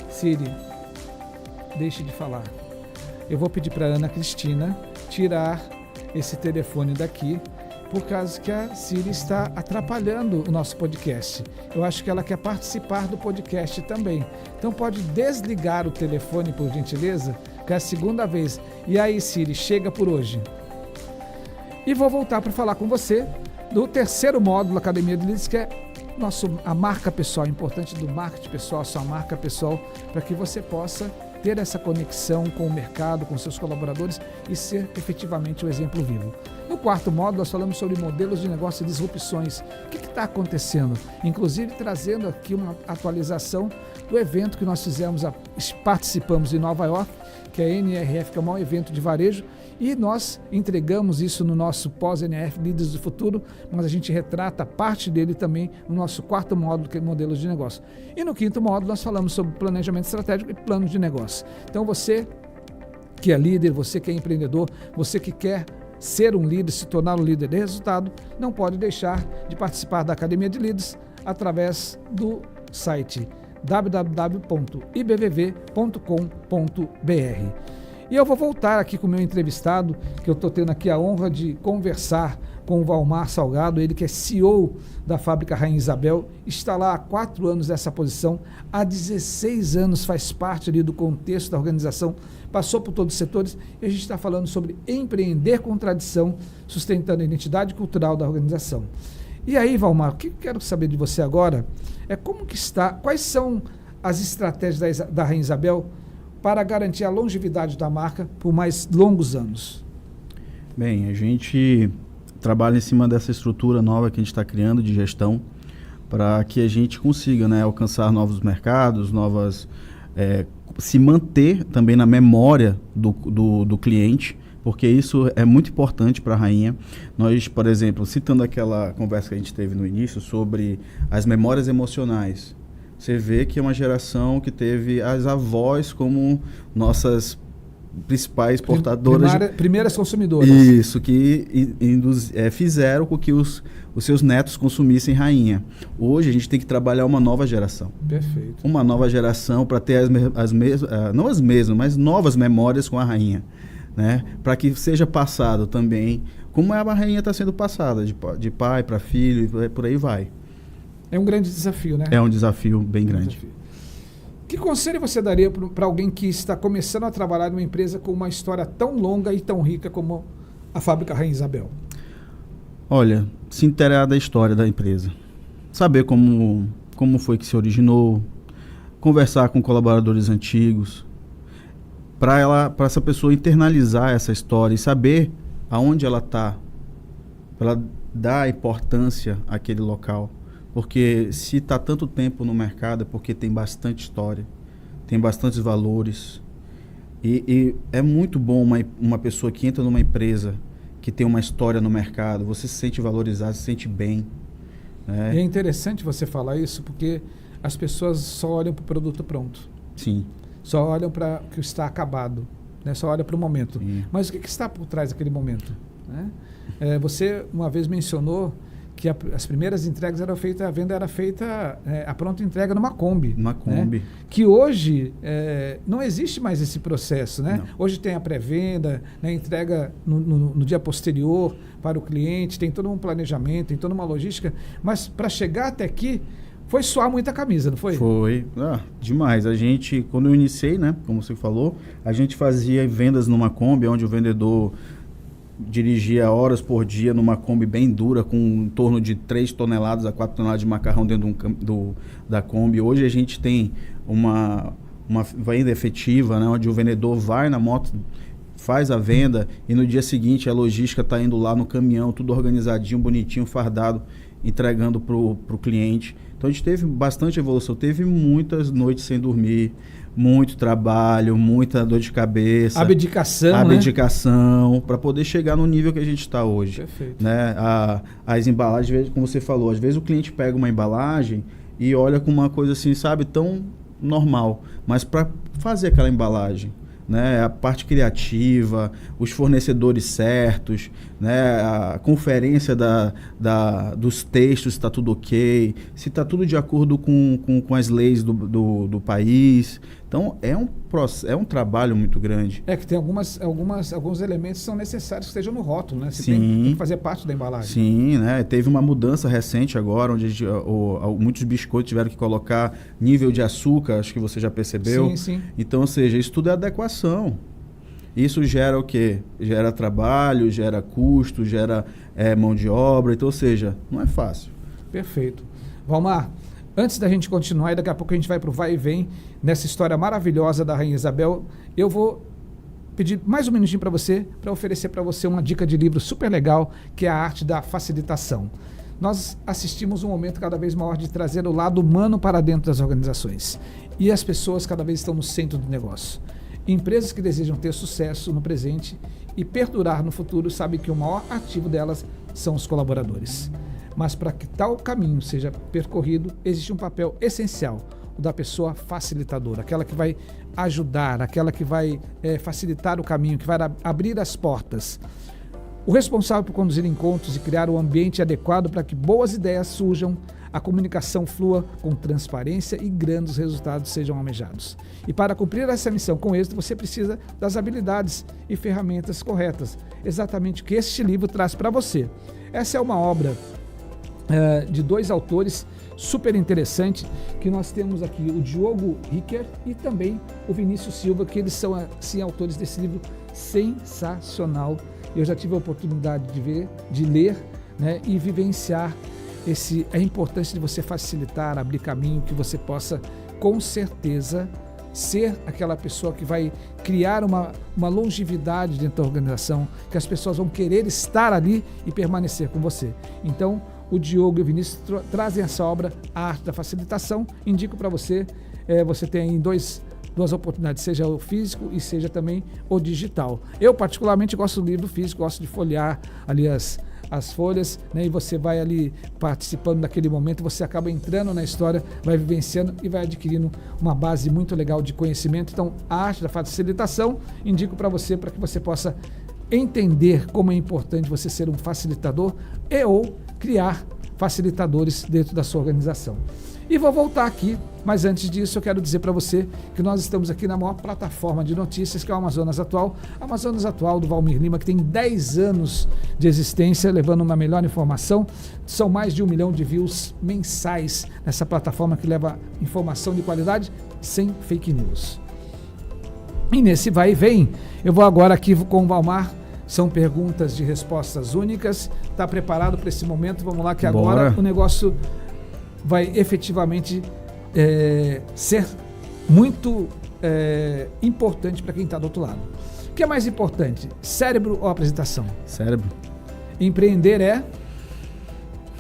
Siri, deixe de falar. Eu vou pedir para Ana Cristina tirar esse telefone daqui, por causa que a Siri está atrapalhando o nosso podcast. Eu acho que ela quer participar do podcast também. Então pode desligar o telefone, por gentileza, que é a segunda vez. E aí, Siri, chega por hoje. E vou voltar para falar com você do terceiro módulo da Academia de Líderes, que é a marca pessoal, importante do marketing pessoal, a sua marca pessoal, para que você possa ter essa conexão com o mercado, com seus colaboradores e ser efetivamente o exemplo vivo. No quarto módulo, nós falamos sobre modelos de negócio e disrupções. O que está acontecendo? Inclusive, trazendo aqui uma atualização do evento que nós participamos em Nova York, que é a NRF, que é o maior evento de varejo, e nós entregamos isso no nosso pós-NRF Líderes do Futuro, mas a gente retrata parte dele também no nosso quarto módulo, que é modelos de negócio. E no quinto módulo, nós falamos sobre planejamento estratégico e planos de negócio. Então, você que é líder, você que é empreendedor, você que quer ser um líder, se tornar um líder de resultado, não pode deixar de participar da Academia de Líderes através do site www.ibvv.com.br. E eu vou voltar aqui com o meu entrevistado, que eu estou tendo aqui a honra de conversar com o Valmar Salgado, ele que é CEO da Fábrica Rainha Isabel, está lá há 4 anos nessa posição, há 16 anos faz parte ali do contexto da organização, passou por todos os setores, e a gente está falando sobre empreender com tradição, sustentando a identidade cultural da organização. E aí, Valmar, o que eu quero saber de você agora é quais são as estratégias da Rainha Isabel para garantir a longevidade da marca por mais longos anos? Bem, a gente trabalha em cima dessa estrutura nova que a gente está criando de gestão para que a gente consiga, né, alcançar novos mercados, novas se manter também na memória do cliente, porque isso é muito importante para a rainha. Nós, por exemplo, citando aquela conversa que a gente teve no início sobre as memórias emocionais, você vê que é uma geração que teve as avós como nossas principais portadoras. Primeiras consumidoras. Isso, que fizeram com que os seus netos consumissem rainha. Hoje a gente tem que trabalhar uma nova geração. Perfeito. Uma nova geração para ter não as mesmas, mas novas memórias com a rainha. Né? Para que seja passado também, como a rainha está sendo passada, de pai para filho, e por aí vai. É um grande desafio, né? É um desafio bem grande. Que conselho você daria para alguém que está começando a trabalhar numa empresa com uma história tão longa e tão rica como a Fábrica Rainha Isabel? Olha, se inteirar da história da empresa. Saber como foi que se originou, conversar com colaboradores antigos, para essa pessoa internalizar essa história e saber aonde ela está, para ela dar importância àquele local. Porque se está tanto tempo no mercado é porque tem bastante história, tem bastantes valores. E é muito bom uma pessoa que entra numa empresa que tem uma história no mercado, você se sente valorizado, se sente bem. Né? E é interessante você falar isso porque as pessoas só olham para o produto pronto. Sim. Só olham para o que está acabado, né? Só olham para o momento. Sim. Mas o que está por trás daquele momento? Né? Você uma vez mencionou que as primeiras entregas eram feitas, a venda era feita, a pronta entrega numa Kombi. Uma Kombi. Né? Que hoje não existe mais esse processo. Né? Hoje tem a pré-venda, né? Entrega no dia posterior para o cliente, tem todo um planejamento, tem toda uma logística, mas para chegar até aqui, foi suar muita camisa, não foi? Foi, demais. A gente, quando eu iniciei, né, como você falou, a gente fazia vendas numa Kombi, onde o vendedor dirigia horas por dia numa Kombi bem dura, com em torno de 3 toneladas a 4 toneladas de macarrão dentro da Kombi. Hoje a gente tem uma venda efetiva, né, onde o vendedor vai na moto, faz a venda e no dia seguinte a logística está indo lá no caminhão, tudo organizadinho, bonitinho, fardado, entregando para o cliente. Então a gente teve bastante evolução, teve muitas noites sem dormir, muito trabalho, muita dor de cabeça. Abdicação, né? Para poder chegar no nível que a gente está hoje. Perfeito. Né? As embalagens, como você falou, às vezes o cliente pega uma embalagem e olha com uma coisa assim, sabe, tão normal, mas para fazer aquela embalagem, né, a parte criativa, os fornecedores certos, né, a conferência dos textos, se está tudo ok, se está tudo de acordo com as leis do país. Então, é um trabalho muito grande. É que tem alguns elementos que são necessários que estejam no rótulo, né? Você Sim. tem que fazer parte da embalagem. Sim, né? Teve uma mudança recente agora, onde muitos biscoitos tiveram que colocar nível de açúcar, acho que você já percebeu. Sim, sim. Então, ou seja, isso tudo é adequação. Isso gera o quê? Gera trabalho, gera custo, gera mão de obra. Então, ou seja, não é fácil. Perfeito. Valmar, antes da gente continuar, e daqui a pouco a gente vai para o vai e vem, nessa história maravilhosa da Rainha Isabel, eu vou pedir mais um minutinho para oferecer para você uma dica de livro super legal, que é a arte da facilitação. Nós assistimos um momento cada vez maior de trazer o lado humano para dentro das organizações. E as pessoas cada vez estão no centro do negócio. Empresas que desejam ter sucesso no presente e perdurar no futuro sabem que o maior ativo delas são os colaboradores. Mas para que tal caminho seja percorrido, existe um papel essencial, o da pessoa facilitadora, aquela que vai ajudar, aquela que vai facilitar o caminho, que vai abrir as portas. O responsável por conduzir encontros e criar um ambiente adequado para que boas ideias surjam, a comunicação flua com transparência e grandes resultados sejam almejados. E para cumprir essa missão com êxito, você precisa das habilidades e ferramentas corretas. Exatamente o que este livro traz para você. Essa é uma obra de 2 autores super interessante, que nós temos aqui o Diogo Ricker e também o Vinícius Silva, que eles são assim, autores desse livro sensacional. Eu já tive a oportunidade de ler, né, e vivenciar a importância de você facilitar, abrir caminho, que você possa, com certeza, ser aquela pessoa que vai criar uma longevidade dentro da organização, que as pessoas vão querer estar ali e permanecer com você. Então, o Diogo e o Vinícius trazem essa obra, A Arte da Facilitação. Indico para você, você tem aí 2 duas oportunidades, seja o físico e seja também o digital. Eu particularmente gosto do livro físico, gosto de folhear ali as folhas, né, e você vai ali participando daquele momento, você acaba entrando na história, vai vivenciando e vai adquirindo uma base muito legal de conhecimento. Então, a arte da facilitação, indico para você, para que você possa entender como é importante você ser um facilitador e ou criar facilitadores dentro da sua organização. E vou voltar aqui, mas antes disso eu quero dizer para você que nós estamos aqui na maior plataforma de notícias, que é o Amazonas Atual. Amazonas Atual do Valmir Lima, que tem 10 anos de existência, levando uma melhor informação. São mais de 1 milhão de views mensais nessa plataforma que leva informação de qualidade sem fake news. E nesse vai e vem, eu vou agora aqui com o Valmar. São perguntas de respostas únicas. Está preparado para esse momento? Vamos lá, que agora Bora. o negócio vai efetivamente ser muito importante para quem está do outro lado. O que é mais importante, cérebro ou apresentação? Cérebro. Empreender é?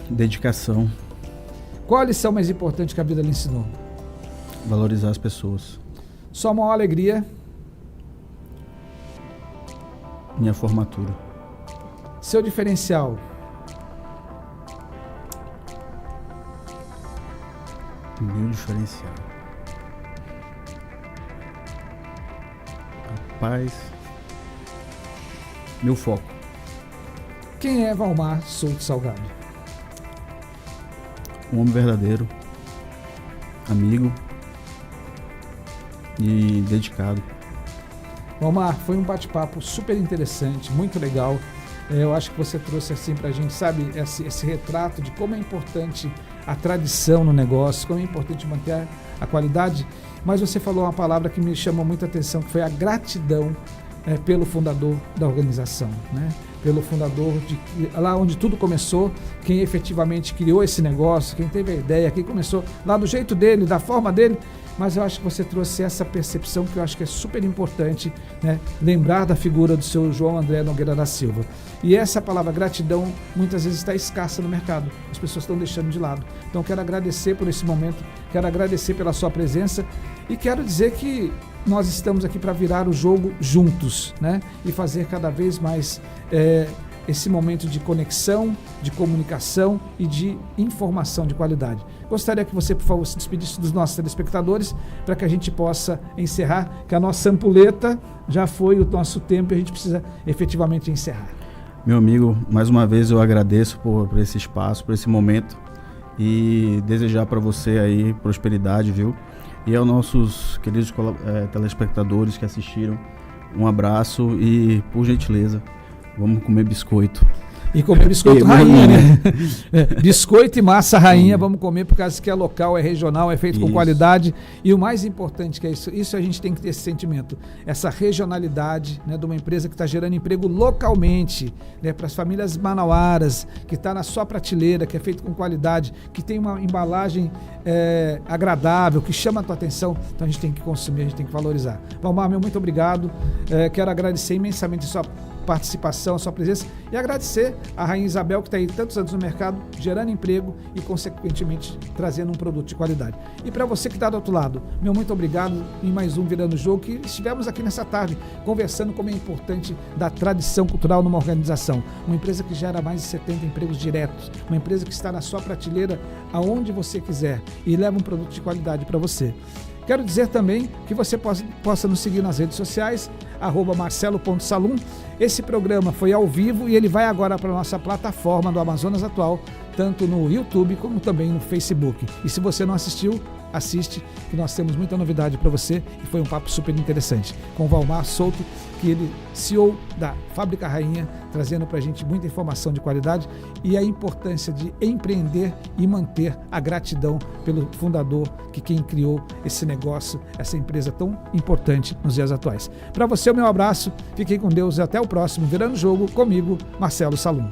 Dedicação. Qual a lição mais importante que a vida lhe ensinou? Valorizar as pessoas. Sua maior alegria? Minha formatura. Seu diferencial? Meu diferencial. Rapaz. Meu foco. Quem é Valmar Souto Salgado? Um homem verdadeiro. Amigo. E dedicado. Valmar, foi um bate-papo super interessante, muito legal. Eu acho que você trouxe assim pra gente, sabe, esse retrato de como é importante a tradição no negócio, como é importante manter a qualidade. Mas você falou uma palavra que me chamou muita atenção, que foi a gratidão pelo fundador da organização, né? Pelo fundador, lá onde tudo começou, quem efetivamente criou esse negócio, quem teve a ideia, quem começou lá do jeito dele, da forma dele. Mas eu acho que você trouxe essa percepção que eu acho que é super importante, né? Lembrar da figura do seu João André Nogueira da Silva. E essa palavra gratidão muitas vezes está escassa no mercado, as pessoas estão deixando de lado. Então quero agradecer por esse momento, quero agradecer pela sua presença e quero dizer que nós estamos aqui para virar o jogo juntos, né? E fazer cada vez mais esse momento de conexão, de comunicação e de informação de qualidade. Gostaria que você, por favor, se despedisse dos nossos telespectadores para que a gente possa encerrar, que a nossa ampulheta já foi o nosso tempo e a gente precisa efetivamente encerrar. Meu amigo, mais uma vez eu agradeço por esse espaço, por esse momento e desejar para você aí prosperidade, viu? E aos nossos queridos telespectadores que assistiram, um abraço e, por gentileza, vamos comer biscoito. E comer biscoito rainha, né? Biscoito e massa rainha, vamos comer por causa que é local, é regional, é feito com qualidade. E o mais importante que é isso a gente tem que ter esse sentimento, essa regionalidade, né, de uma empresa que está gerando emprego localmente, né, para as famílias manauaras, que está na sua prateleira, que é feito com qualidade, que tem uma embalagem agradável, que chama a tua atenção. Então a gente tem que consumir, a gente tem que valorizar. Valmar, meu muito obrigado. Quero agradecer imensamente a sua participação, a sua presença e agradecer a Rainha Isabel, que está aí tantos anos no mercado, gerando emprego e, consequentemente, trazendo um produto de qualidade. E para você que está do outro lado, meu muito obrigado em mais um Virando o Jogo, que estivemos aqui nessa tarde conversando como é importante da tradição cultural numa organização. Uma empresa que gera mais de 70 empregos diretos, uma empresa que está na sua prateleira aonde você quiser e leva um produto de qualidade para você. Quero dizer também que você possa nos seguir nas redes sociais, @marcelo.salum. Esse programa foi ao vivo e ele vai agora para a nossa plataforma do Amazonas Atual, tanto no YouTube como também no Facebook. E se você não assistiu, assiste, que nós temos muita novidade para você e foi um papo super interessante. Com o Valmar Souto, que ele CEO da Fábrica Rainha, trazendo para a gente muita informação de qualidade e a importância de empreender e manter a gratidão pelo fundador, que quem criou esse negócio, essa empresa tão importante nos dias atuais. Para você, o meu abraço, fiquem com Deus e até o próximo Virando o Jogo comigo, Marcelo Salum.